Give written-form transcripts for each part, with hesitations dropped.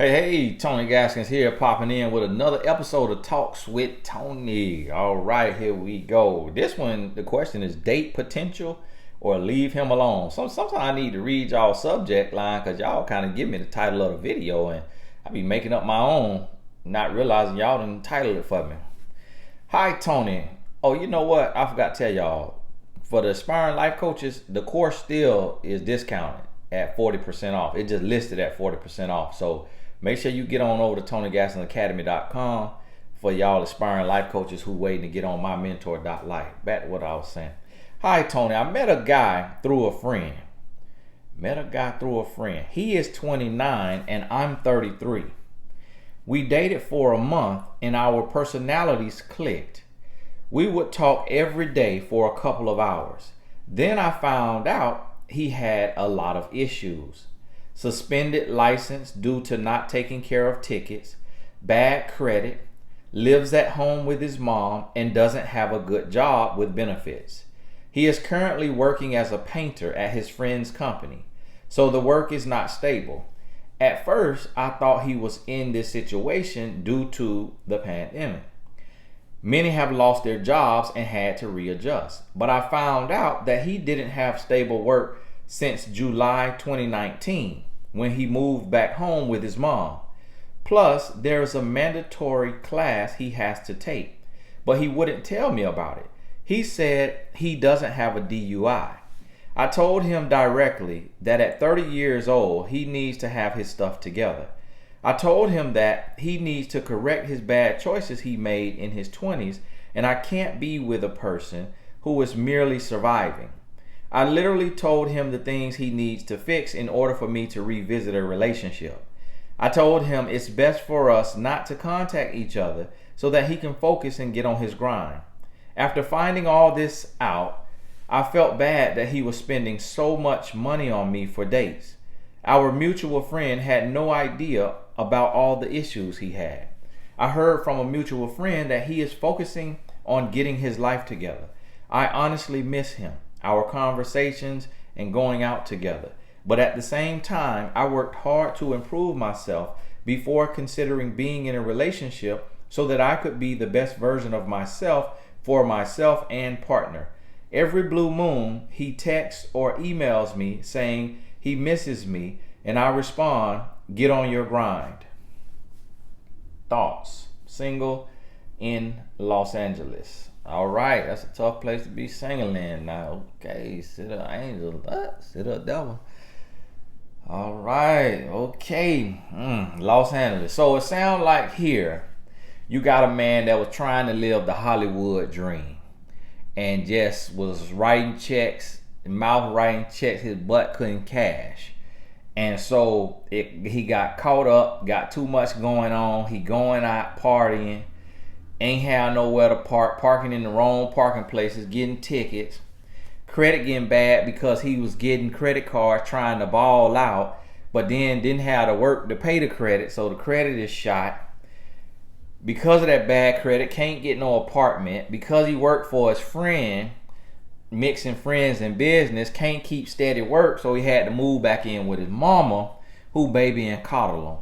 Hey, Tony Gaskins here, popping in with another episode of Talks with Tony. All right, here we go. This one, the question is date potential or leave him alone. Sometimes I need to read y'all subject line because y'all kind of give me the title of the video and I be making up my own, not realizing y'all done titled it for me. Hi, Tony. Oh, you know what? I forgot to tell y'all. For the aspiring life coaches, the course still is discounted at 40% off. It just listed at 40% off. So make sure you get on over to TonyGaskinAcademy.com for y'all aspiring life coaches who waiting to get on my mentor.life. Back to what I was saying. Hi, Tony. I met a guy through a friend. He is 29 and I'm 33. We dated for a month and our personalities clicked. We would talk every day for a couple of hours. Then I found out he had a lot of issues. Suspended license due to not taking care of tickets, bad credit, lives at home with his mom, and doesn't have a good job with benefits. He is currently working as a painter at his friend's company, so the work is not stable. At first, I thought he was in this situation due to the pandemic. Many have lost their jobs and had to readjust, but I found out that he didn't have stable work since July 2019 when he moved back home with his mom. Plus, there's a mandatory class he has to take, but he wouldn't tell me about it. He said he doesn't have a DUI. I told him directly that at 30 years old, he needs to have his stuff together. I told him that he needs to correct his bad choices he made in his 20s, and I can't be with a person who is merely surviving. I literally told him the things he needs to fix in order for me to revisit a relationship. I told him it's best for us not to contact each other so that he can focus and get on his grind. After finding all this out, I felt bad that he was spending so much money on me for dates. Our mutual friend had no idea about all the issues he had. I heard from a mutual friend that he is focusing on getting his life together. I honestly miss him, our conversations, and going out together. But at the same time, I worked hard to improve myself before considering being in a relationship so that I could be the best version of myself for myself and partner. Every blue moon, he texts or emails me saying he misses me, and I respond, get on your grind. Thoughts. Single in Los Angeles. All right, that's a tough place to be single in now. Okay, sit up, angel. Sit up, devil. All right, okay. Los Angeles. So it sounds like here you got a man that was trying to live the Hollywood dream and just was writing checks, mouth writing checks his butt couldn't cash. And so he got caught up, got too much going on. He going out partying, ain't have nowhere to park, parking in the wrong parking places, getting tickets, credit getting bad because he was getting credit cards trying to ball out, but then didn't have the work to pay the credit, so the credit is shot. Because of that bad credit, can't get no apartment. Because he worked for his friend, mixing friends and business, can't keep steady work, so he had to move back in with his mama, who baby and coddle him.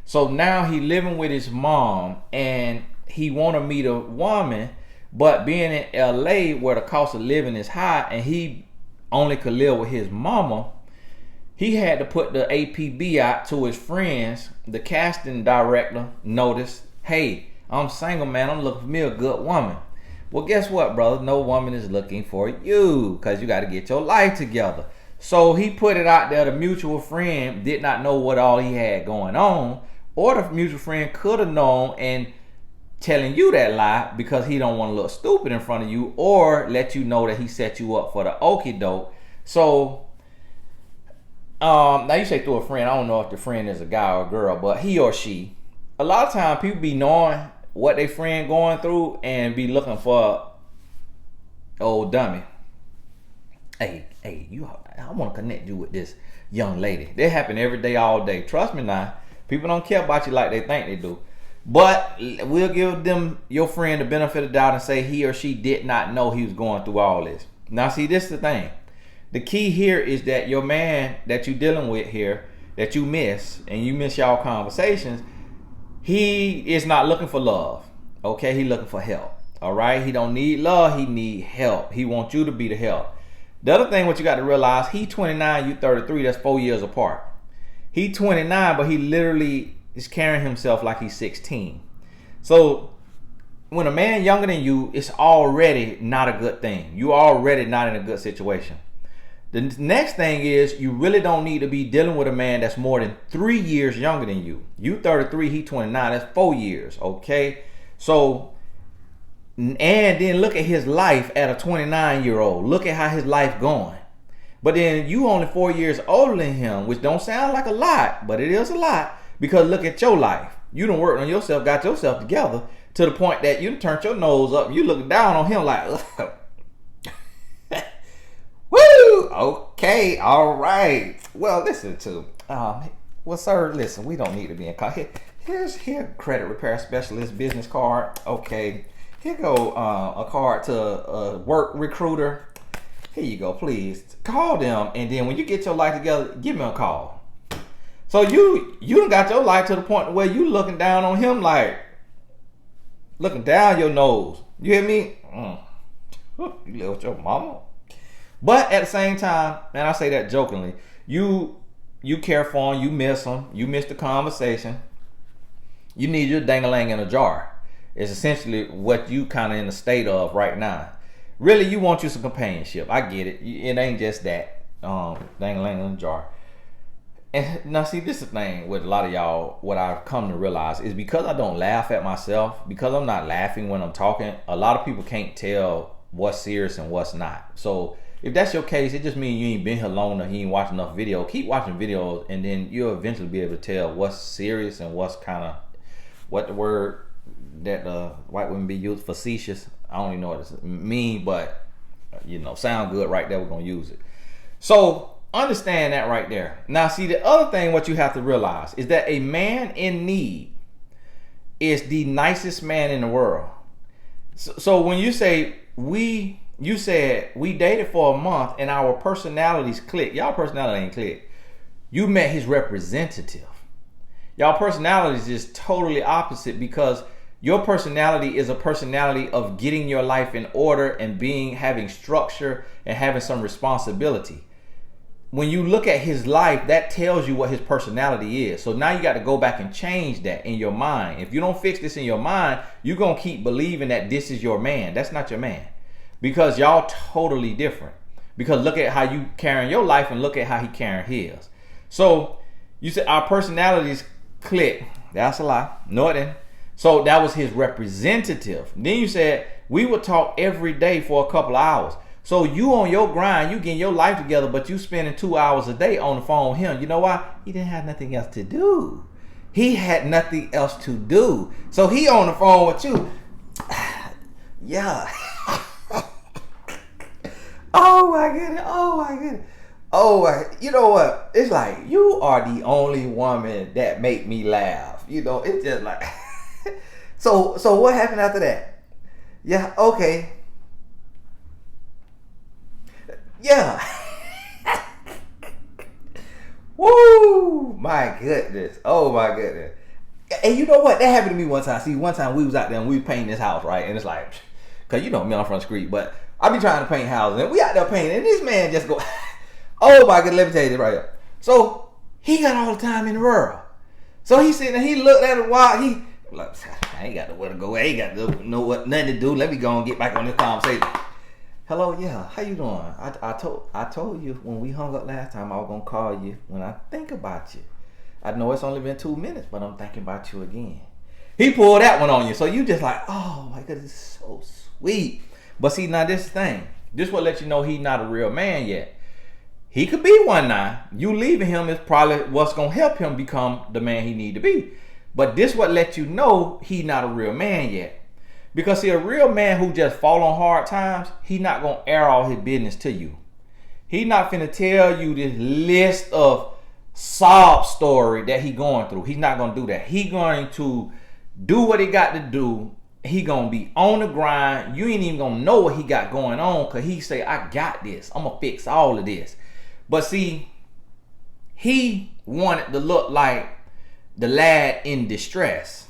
So now he living with his mom, and he want to meet a woman, but being in LA where the cost of living is high, and he only could live with his mama, he had to put the APB out to his friends. The casting director noticed, hey, I'm single, man, I'm looking for me a good woman. Well, guess what, brother? No woman is looking for you because you got to get your life together. So he put it out there. The mutual friend did not know what all he had going on, or the mutual friend could have known and telling you that lie because he don't want to look stupid in front of you or let you know that he set you up for the okie doke. So now you say through a friend. I don't know if the friend is a guy or a girl, but he or she. A lot of times people be knowing what their friend going through and be looking for old dummy. Hey, I want to connect you with this young lady. That happen every day, all day. Trust me now. People don't care about you like they think they do. But we'll give them, your friend, the benefit of the doubt and say he or she did not know he was going through all this. Now see, this is the thing. The key here is that your man that you're dealing with here that you miss, and you miss y'all conversations, he is not looking for love. Okay, he looking for help. All right, he don't need love, he need help. He wants you to be the help. The other thing what you got to realize, he 29, you 33, that's 4 years apart. He 29, but he literally is carrying himself like he's 16. So when a man younger than you, it's already not a good thing. You already not in a good situation. The next thing is, you really don't need to be dealing with a man that's more than 3 years younger than you. You 33, he 29, that's 4 years, okay? So, and then look at his life at a 29-year-old. Look at how his life going. But then you only 4 years older than him, which don't sound like a lot, but it is a lot, because look at your life. You done worked on yourself, got yourself together to the point that you turned your nose up. You looking down on him like, woo, okay, all right. Well, listen to, well, sir, listen, we don't need to be in call. Here's credit repair specialist business card. Okay, here go a card to a work recruiter. Here you go, please call them, and then when you get your life together, give me a call. So you done got your life to the point where you looking down on him like, looking down your nose. You hear me? You live with your mama. But at the same time, and I say that jokingly, you care for him, you miss him, you miss the conversation. You need your dang-a-lang in a jar. It's essentially what you kind of in the state of right now. Really, you want you some companionship. I get it. It ain't just that. Dang-a-lang in a jar. And now see, this is the thing with a lot of y'all, what I've come to realize is, because I don't laugh at myself, because I'm not laughing when I'm talking, a lot of people can't tell what's serious and what's not. So if that's your case, it just means you ain't been here long enough, you ain't watched enough video. Keep watching videos, and then you'll eventually be able to tell what's serious and what's kind of, what the word that white women be used, facetious. I don't even know what it mean, but sound good right there. We're gonna use it. So understand that right there. Now, see, the other thing what you have to realize is that a man in need is the nicest man in the world. So when you say you said we dated for a month and our personalities clicked. Y'all personality ain't clicked. You met his representative. Y'all personality is just totally opposite, because your personality is a personality of getting your life in order and having structure and having some responsibility. When you look at his life, that tells you what his personality is. So now you got to go back and change that in your mind. If you don't fix this in your mind, you're going to keep believing that this is your man. That's not your man, because y'all totally different. Because look at how you carrying your life and look at how he carrying his. So you said our personalities click. That's a lie. No, it didn't. So that was his representative. Then you said we would talk every day for a couple of hours. So you on your grind, you getting your life together, but you spending 2 hours a day on the phone with him. You know why? He didn't have nothing else to do. He had nothing else to do. So he on the phone with you. Yeah. Oh my goodness. Oh my goodness. Oh my, you know what? It's like, you are the only woman that make me laugh. It's just like So what happened after that? Yeah, okay. Yeah. Woo! My goodness. Oh my goodness. And you know what? That happened to me one time. See, one time we was out there and we was painting this house, right? And it's like, cause me, I'm from the street, but I be trying to paint houses, and we out there painting, and this man just go, oh my goodness, let me tell you this right here. So he got all the time in the world. So he sitting there, he looked at it while he like, I ain't got nowhere to go. I ain't got nothing to do. Let me go and get back on this conversation. Hello, yeah, how you doing? I told you when we hung up last time I was gonna call you when I think about you. I know it's only been 2 minutes, but I'm thinking about you again. He pulled that one on you, so you just like, oh my goodness, it's so sweet. But see, now this thing, this will let you know he's not a real man yet. He could be one now. You leaving him is probably what's gonna help him become the man he need to be. But this what let you know he not a real man yet. Because see, a real man who just fall on hard times, he not gonna air all his business to you. He not finna tell you this list of sob story that he going through. He's not gonna do that. He going to do what he got to do. He gonna be on the grind. You ain't even gonna know what he got going on, because he say, I got this. I'm gonna fix all of this. But see, he wanted to look like the lad in distress.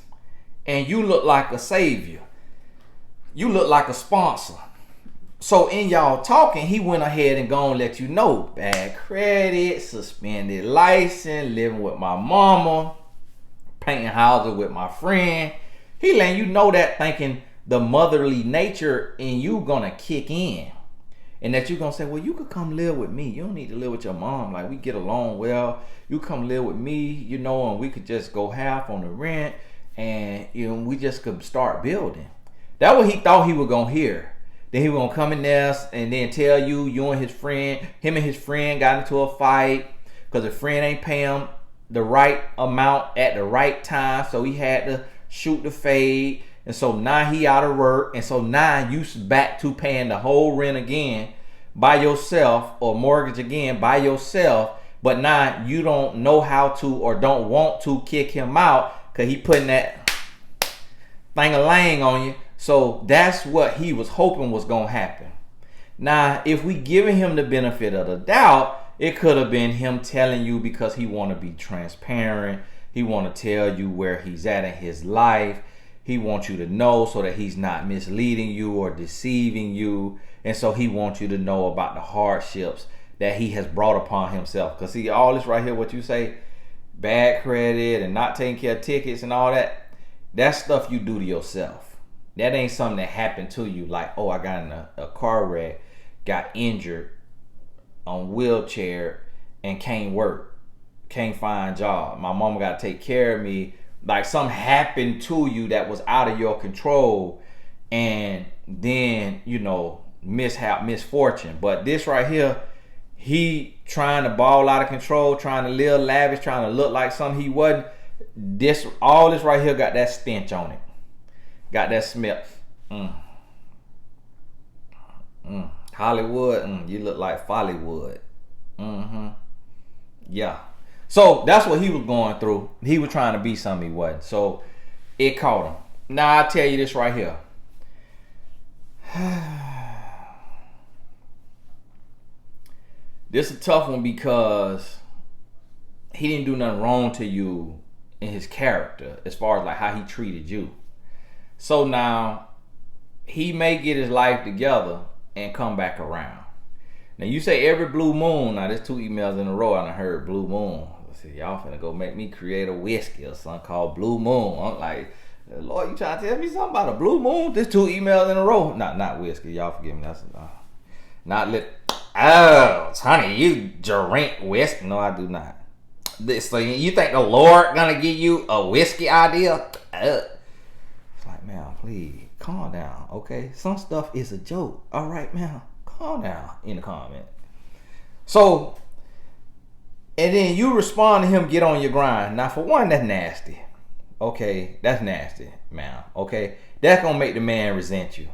And you look like a savior. You look like a sponsor. So in y'all talking, he went ahead and gonna let you know, bad credit, suspended license, living with my mama, painting houses with my friend. He letting you know that, thinking the motherly nature in you gonna kick in. And that you're gonna say, well, you could come live with me. You don't need to live with your mom. Like, we get along well. You come live with me, you know, and we could just go half on the rent, and you know, we just could start building. That's what he thought he was gonna hear. Then he was gonna come in there and then tell you, him and his friend got into a fight because the friend ain't paying him the right amount at the right time, so he had to shoot the fade. And so now he out of work, and so now you back to paying the whole rent again by yourself, or mortgage again by yourself. But now you don't know how to, or don't want to, kick him out because he putting that thing-a-lang on you. So that's what he was hoping was gonna happen. Now, if we giving him the benefit of the doubt, it could have been him telling you because he want to be transparent. He want to tell you where he's at in his life. He wants you to know so that he's not misleading you or deceiving you. And so he wants you to know about the hardships that he has brought upon himself. Because see, all this right here, what you say, bad credit and not taking care of tickets and all that, that's stuff you do to yourself. That ain't something that happened to you. Like, oh, I got in a car wreck, got injured, on wheelchair, and can't work, can't find a job. My mama got to take care of me. Like, something happened to you that was out of your control, and then, you know, misfortune. But this right here, he trying to ball out of control, trying to live lavish, trying to look like something he wasn't. All this right here got that stench on it. Got that smell. Hollywood, you look like Follywood. Yeah. So that's what he was going through. He was trying to be something he wasn't. So it caught him. Now I'll tell you this right here. This is a tough one because he didn't do nothing wrong to you in his character as far as like how he treated you. So now he may get his life together and come back around. Now you say every blue moon. Now there's 2 emails in a row I done heard blue moon. Let's see, y'all finna go make me create a whiskey or something called Blue Moon. I'm like, Lord, you trying to tell me something about a blue moon? There's 2 emails in a row. Not whiskey. Y'all forgive me. That's not lit. Oh, honey, you drink whiskey? No, I do not. So you think the Lord gonna give you a whiskey idea? It's like, man, please calm down, okay? Some stuff is a joke. All right, man, calm down in the comment. So, and then you respond to him, get on your grind. Now, for one, that's nasty. Okay, that's nasty, man. Okay, that's gonna make the man resent you.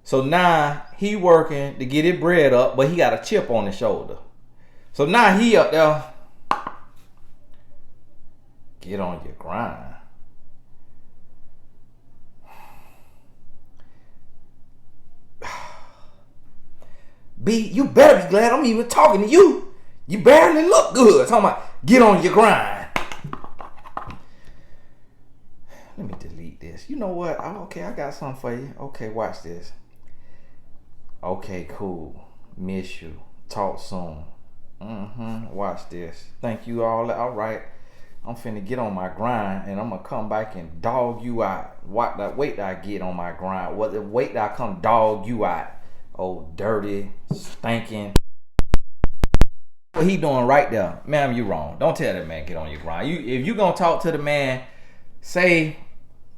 So now he working to get his bread up, but he got a chip on his shoulder. So now he up there. Get on your grind. B, you better be glad I'm even talking to you. You barely look good. Talking about get on your grind. Let me delete this. You know what? Okay, I got something for you. Okay, watch this. Okay, cool. Miss you. Talk soon. Watch this. Thank you all. All right. I'm finna get on my grind, and I'm gonna come back and dog you out. What the weight that I get on my grind? What the weight that I come dog you out? Oh, dirty, stinking. What he doing right there? Ma'am, you wrong. Don't tell that man get on your grind. If you gonna talk to the man, say,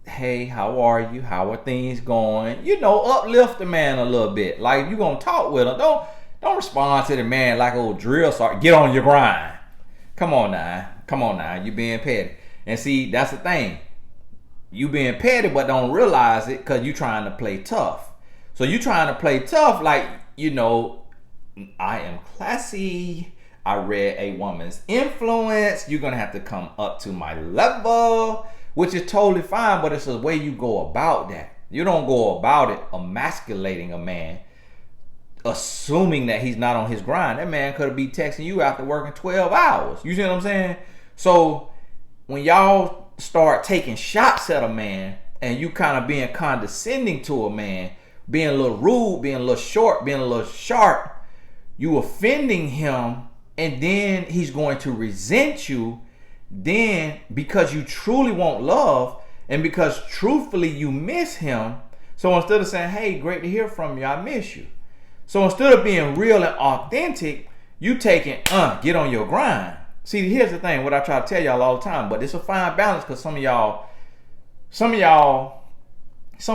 hey, how are you? How are things going? You know, uplift the man a little bit. Like, you gonna talk with him. Don't respond to the man like old drill sergeant. Get on your grind. Come on now. You being petty. And see, that's the thing. You being petty, but don't realize it because you trying to play tough. So you trying to play tough like, you know, I am classy. I read A Woman's Influence. You're going to have to come up to my level, which is totally fine, but it's the way you go about that. You don't go about it emasculating a man assuming that he's not on his grind. That man could be texting you after working 12 hours. You see what I'm saying? So when y'all start taking shots at a man and you kind of being condescending to a man, being a little rude, being a little short, being a little sharp, you offending him, and then he's going to resent you. Then because you truly want love and because truthfully you miss him, so instead of saying, hey, great to hear from you, I miss you. So instead of being real and authentic, you taking, get on your grind. See, here's the thing, what I try to tell y'all all the time, but it's a fine balance because some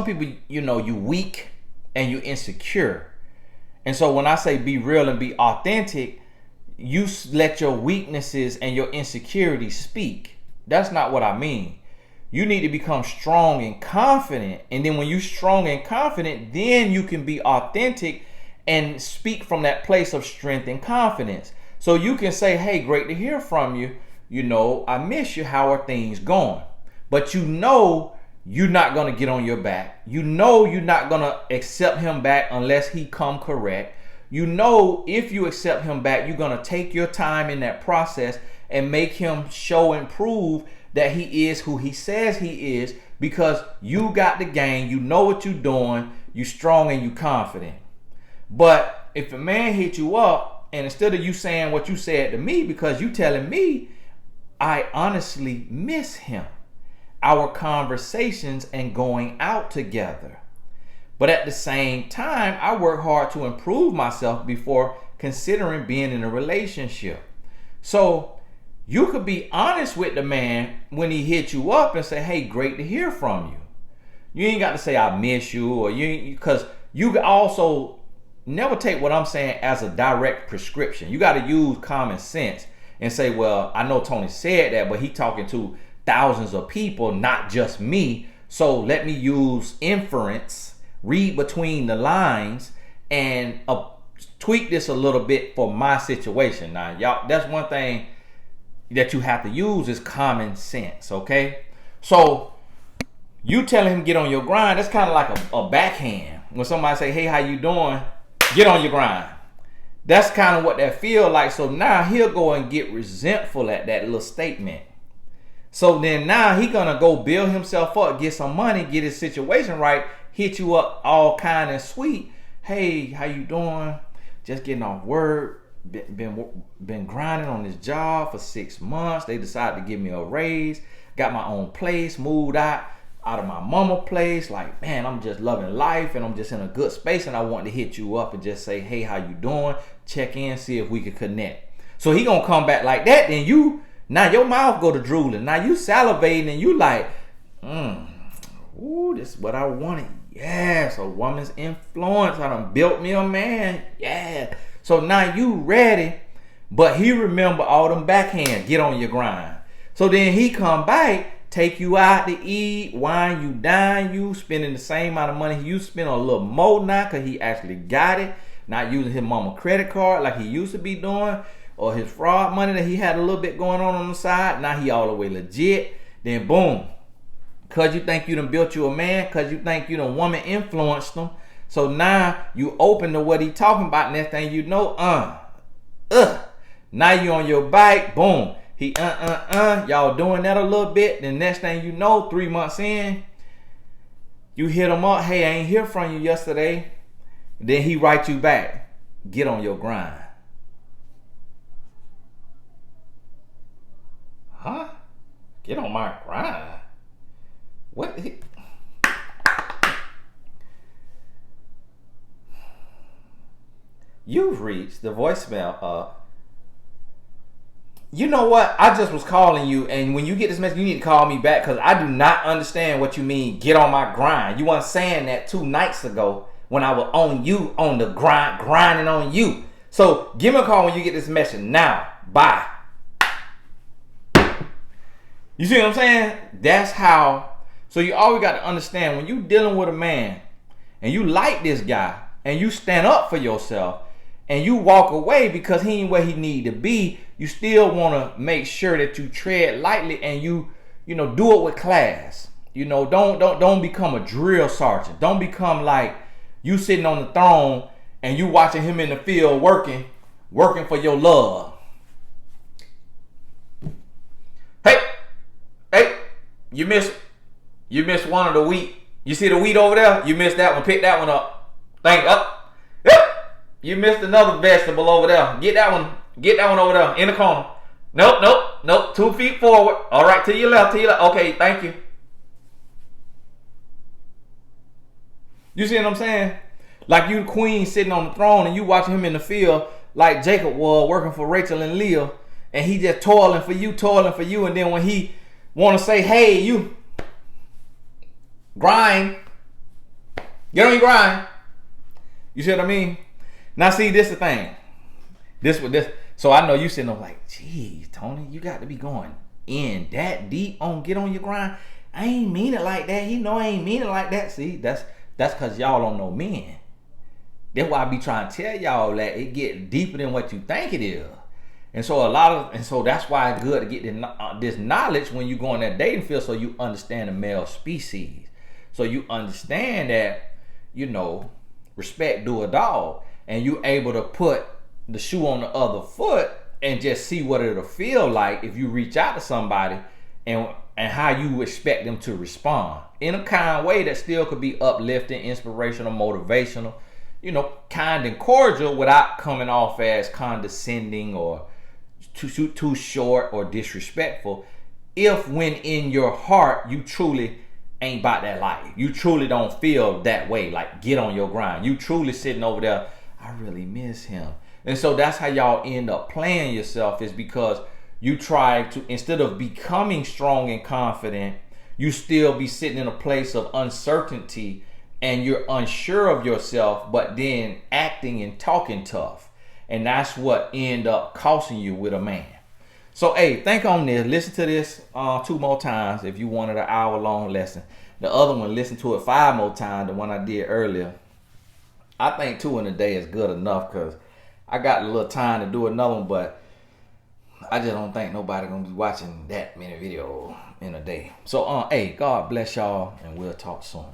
people, you know, you weak and you insecure. And so when I say be real and be authentic, you let your weaknesses and your insecurities speak. That's not what I mean. You need to become strong and confident. And then when you're strong and confident, then you can be authentic and speak from that place of strength and confidence. So you can say, hey, great to hear from you. You know, I miss you. How are things going? But you know you're not going to get on your back. You know you're not going to accept him back unless he come correct. You know if you accept him back, you're going to take your time in that process and make him show and prove that he is who he says he is, because you got the game. You know what you're doing. You strong and you confident. But if a man hit you up, and instead of you saying what you said to me, because you telling me, I honestly miss him, our conversations and going out together. But at the same time, I work hard to improve myself before considering being in a relationship. So you could be honest with the man when he hit you up and say, hey, great to hear from you. You ain't got to say I miss you, or because you also never take what I'm saying as a direct prescription. You got to use common sense and say, well, I know Tony said that, but he talking to thousands of people, not just me. So let me use inference, read between the lines, and tweak this a little bit for my situation. Now, y'all, that's one thing that you have to use is common sense, okay? So you telling him get on your grind, that's kind of like a backhand. When somebody say, hey, how you doing? Get on your grind. That's kind of what that feel like. So now he'll go and get resentful at that little statement. So then now he gonna go build himself up, get some money, get his situation right, hit you up all kind and sweet. Hey, how you doing? Just getting off work. Been grinding on this job for 6 months. They decided to give me a raise. Got my own place, moved out of my mama place. Like, man, I'm just loving life and I'm just in a good space, and I want to hit you up and just say, hey, how you doing? Check in, see if we can connect. So he gonna come back like that. Then now your mouth go to drooling. Now you salivating and you like, ooh, this is what I wanted. Yes, a woman's influence. I done built me a man. Yeah. So now you ready, but he remember all them backhand, get on your grind. So then he come back, take you out to eat, wine you, dine you, spending the same amount of money you spend, a little more now because he actually got it, not using his mama credit card like he used to be doing, or his fraud money that he had a little bit going on the side. Now he all the way legit. Then boom, because you think you done built you a man, because you think you done woman influenced him. So now you open to what he talking about. Next thing you know, now you on your bike, boom. He y'all doing that a little bit. Then next thing you know, 3 months in, you hit him up. Hey, I ain't hear from you yesterday. Then he write you back. Get on your grind. Huh? Get on my grind? What? You've reached the voicemail. You know what? I just was calling you, and when you get this message, you need to call me back because I do not understand what you mean, get on my grind. You weren't saying that 2 nights ago when I was on you, on the grind, grinding on you. So give me a call when you get this message now. Bye. You see what I'm saying? That's how. So you always got to understand when you dealing with a man and you like this guy and you stand up for yourself and you walk away because he ain't where he need to be, you still want to make sure that you tread lightly and you do it with class. Don't become a drill sergeant. Don't become like you sitting on the throne and you watching him in the field working for your love. Hey, you missed one of the wheat. You see the wheat over there? You missed that one. Pick that one up. Thank up. Yep. You missed another vegetable over there. Get that one over there in the corner. Nope. 2 feet forward. All right, to your left. Okay, thank you. You see what I'm saying? Like you the queen sitting on the throne and you watching him in the field like Jacob was working for Rachel and Leah, and he just toiling for you, and then when he want to say, hey, you grind, get on your grind. You see what I mean? Now see, this the thing. So I know you sitting there like, geez, Tony, you got to be going in that deep on get on your grind. I ain't mean it like that. He know I ain't mean it like that. See, that's because y'all don't know men. That's why I be trying to tell y'all that it get deeper than what you think it is. And so that's why it's good to get this knowledge when you go in that dating field, so you understand the male species. So you understand that, respect do a dog, and you able to put the shoe on the other foot and just see what it'll feel like if you reach out to somebody and how you expect them to respond in a kind way that still could be uplifting, inspirational, motivational, kind and cordial without coming off as condescending or too short or disrespectful. If when in your heart you truly ain't about that life, you truly don't feel that way, like get on your grind, you truly sitting over there, I really miss him. And so that's how y'all end up playing yourself, is because you try to, instead of becoming strong and confident, you still be sitting in a place of uncertainty and you're unsure of yourself, but then acting and talking tough. And that's what end up costing you with a man. So, hey, think on this. Listen to this 2 more times if you wanted an hour-long lesson. The other one, listen to it 5 more times, the one I did earlier. I think 2 in a day is good enough because I got a little time to do another one, but I just don't think nobody going to be watching that many videos in a day. So, hey, God bless y'all, and we'll talk soon.